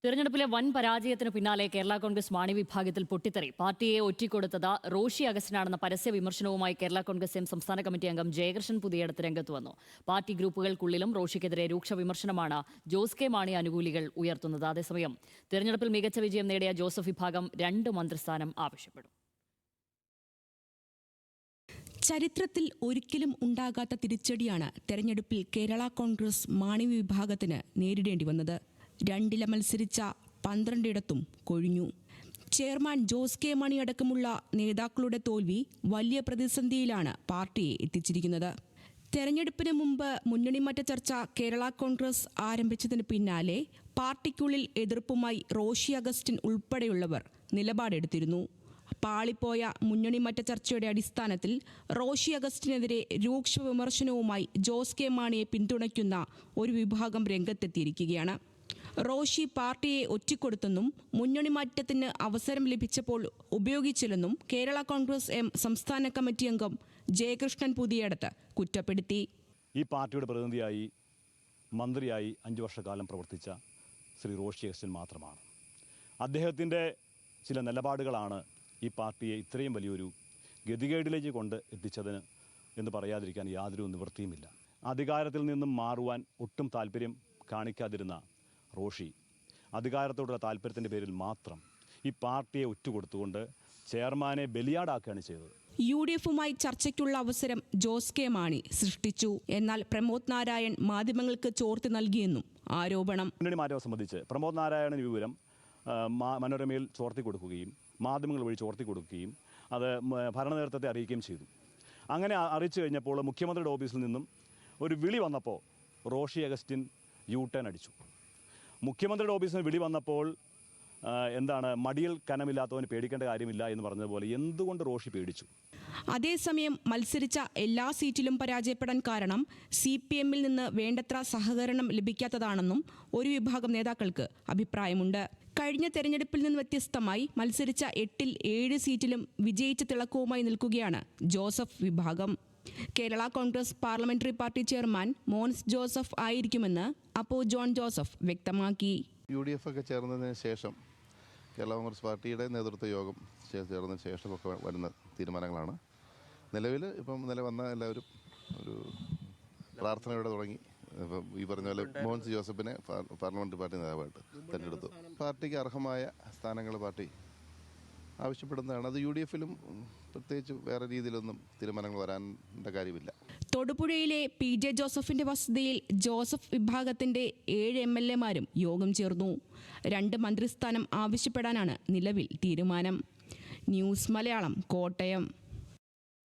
തെരഞ്ഞെടുപ്പിലെ വൻ പരാജയത്തിന് പിന്നാലെ കേരള കോൺഗ്രസ് മാണി വിഭാഗത്തിൽ പൊട്ടിത്തെറി. പാർട്ടിയെ ഒറ്റിക്കൊടുത്തത് റോഷി അഗസ്റ്റിനാണെന്ന പരസ്യ വിമർശനവുമായി കേരള കോൺഗ്രസ് എം സംസ്ഥാന കമ്മിറ്റി അംഗം ജയകൃഷ്ണൻ പുതിയടത്ത് രംഗത്ത് വന്നു. പാർട്ടി ഗ്രൂപ്പുകൾക്കുള്ളിലും റോഷിക്കെതിരെ രൂക്ഷ വിമർശനമാണ് ജോസ് കെ മാണി അനുകൂലികൾ ഉയർത്തുന്നത്. അതേസമയം തെരഞ്ഞെടുപ്പിൽ മികച്ച വിജയം നേടിയ ജോസഫ് വിഭാഗം 2 മന്ത്രിസ്ഥാനം ആവശ്യപ്പെടും. ചരിത്രത്തിൽ ഒരിക്കലും ഉണ്ടാകാത്ത തിരിച്ചടിയാണ് തെരഞ്ഞെടുപ്പിൽ കേരള കോൺഗ്രസ് മാണി വിഭാഗത്തിന് നേരിടേണ്ടി വന്നത്. 2 മത്സരിച്ച 12 കൊഴിഞ്ഞു. ചെയർമാൻ ജോസ് കെ മാണി അടക്കമുള്ള നേതാക്കളുടെ തോൽവി വലിയ പ്രതിസന്ധിയിലാണ് പാർട്ടിയെ എത്തിച്ചിരിക്കുന്നത്. തെരഞ്ഞെടുപ്പിന് മുമ്പ് മുന്നണിമാറ്റ ചർച്ച കേരള കോൺഗ്രസ് ആരംഭിച്ചതിന് പിന്നാലെ പാർട്ടിക്കുള്ളിൽ എതിർപ്പുമായി റോഷി അഗസ്റ്റിൻ ഉൾപ്പെടെയുള്ളവർ നിലപാടെടുത്തിരുന്നു. പാളിപ്പോയ മുന്നണിമാറ്റ ചർച്ചയുടെ അടിസ്ഥാനത്തിൽ റോഷി അഗസ്റ്റിനെതിരെ രൂക്ഷ വിമർശനവുമായി ജോസ് കെ മാണിയെ പിന്തുണയ്ക്കുന്ന ഒരു വിഭാഗം രംഗത്തെത്തിയിരിക്കുകയാണ്. റോഷി പാർട്ടിയെ ഒറ്റിക്കൊടുത്തെന്നും മുന്നണി മാറ്റത്തിന് അവസരം ലഭിച്ചപ്പോൾ ഉപയോഗിച്ചില്ലെന്നും കേരള കോൺഗ്രസ് എം സംസ്ഥാന കമ്മിറ്റി അംഗം ജയകൃഷ്ണൻ പുതിയടത്ത് കുറ്റപ്പെടുത്തി. ഈ പാർട്ടിയുടെ പ്രതിനിധിയായി മന്ത്രിയായി 5 വർഷക്കാലം പ്രവർത്തിച്ച ശ്രീ റോഷി അഗസ്റ്റിൻ മാത്രമാണ്. അദ്ദേഹത്തിൻ്റെ ചില നിലപാടുകളാണ് ഈ പാർട്ടിയെ ഇത്രയും വലിയൊരു ഗതികേടിലേക്ക് കൊണ്ട് എത്തിച്ചതിന് എന്ന് പറയാതിരിക്കാൻ യാതൊരു നിവൃത്തിയുമില്ല. അധികാരത്തിൽ നിന്നും മാറുവാൻ ഒട്ടും താല്പര്യം കാണിക്കാതിരുന്ന റോഷി അധികാരത്തോടുള്ള താല്പര്യത്തിൻ്റെ പേരിൽ മാത്രം ഈ പാർട്ടിയെ ഒറ്റുകൊടുത്തുകൊണ്ട് ചെയർമാനെ ബലിയാടാക്കുകയാണ് ചെയ്തത്. UDF-ഉമായി ചർച്ചയ്ക്കുള്ള അവസരം ജോസ് കെ മാണി സൃഷ്ടിച്ചു. എന്നാൽ പ്രമോദ് നാരായൺ മാധ്യമങ്ങൾക്ക് ചോർത്തി നൽകിയെന്നും ആരോപണം. മുന്നണി മാറ്റം സംബന്ധിച്ച് പ്രമോദ് നാരായണൻ വിവരം മനോരമയിൽ ചോർത്തി കൊടുക്കുകയും മാധ്യമങ്ങൾ വഴി ചോർത്തി കൊടുക്കുകയും അത് ഭരണനേതൃത്വത്തെ അറിയിക്കുകയും ചെയ്തു. അങ്ങനെ അറിയിച്ചു കഴിഞ്ഞപ്പോൾ മുഖ്യമന്ത്രിയുടെ ഓഫീസിൽ നിന്നും ഒരു വിളി വന്നപ്പോൾ റോഷി അഗസ്റ്റിൻ U-ടേൺ അടിച്ചു. മുഖ്യമന്ത്രിയുടെ ഓഫീസിൽ നിന്ന് വിളി വന്നപ്പോൾ മടിയിൽ കനമില്ലാത്തവന് പേടിക്കേണ്ട കാര്യമില്ല എന്ന് പറഞ്ഞതുപോലെ എന്തുകൊണ്ട് റോഷി പേടിച്ചു? അതേസമയം മത്സരിച്ച എല്ലാ സീറ്റിലും പരാജയപ്പെടാൻ കാരണം CPM-ൽ നിന്ന് വേണ്ടത്ര സഹകരണം ലഭിക്കാത്തതാണെന്നും ഒരു വിഭാഗം നേതാക്കൾക്ക് അഭിപ്രായമുണ്ട്. കഴിഞ്ഞ തെരഞ്ഞെടുപ്പിൽ നിന്ന് വ്യത്യസ്തമായി മത്സരിച്ച 8-ൽ 7 സീറ്റിലും വിജയിച്ച തിളക്കവുമായി നിൽക്കുകയാണ് ജോസഫ് വിഭാഗം. Kerala Congress parliamentary party chairman Mons Joseph ആയിരിക്കുമെന്ന് അപ്പോ ജോൺ ജോസഫ് വ്യക്തമാക്കി. UDF ഒക്കെ ചേർന്നതിന് ശേഷം കേരള കോൺഗ്രസ് പാർട്ടിയുടെ നേതൃത്വ യോഗം ചേർന്നതിന് ശേഷമൊക്കെ വരുന്ന തീരുമാനങ്ങളാണ്. നിലവിൽ നില വന്ന എല്ലാവരും ഒരു പ്രാർത്ഥനയോടെ തുടങ്ങി. ഇപ്പം ഈ പറഞ്ഞ പോലെ മോൻസ് ജോസഫിനെ പാർലമെന്ററി പാർട്ടി നേതാവായിട്ട് തിരഞ്ഞെടുത്തു. പാർട്ടിക്ക് അർഹമായ സ്ഥാനങ്ങൾ പാർട്ടി ആവശ്യപ്പെടുന്നതാണ്. അത് UDF-ലും പ്രത്യേകിച്ച് വേറെ രീതിയിലൊന്നും തീരുമാനങ്ങൾ വരാനുള്ള കാര്യമില്ല. തൊടുപുഴയിലെ PJ ജോസഫിന്റെ വസതിയിൽ ജോസഫ് വിഭാഗത്തിന്റെ 7 MLA-മാരും യോഗം ചേർന്നു. 2 മന്ത്രിസ്ഥാനം ആവശ്യപ്പെടാനാണ് നിലവിൽ തീരുമാനം. ന്യൂസ് മലയാളം, കോട്ടയം.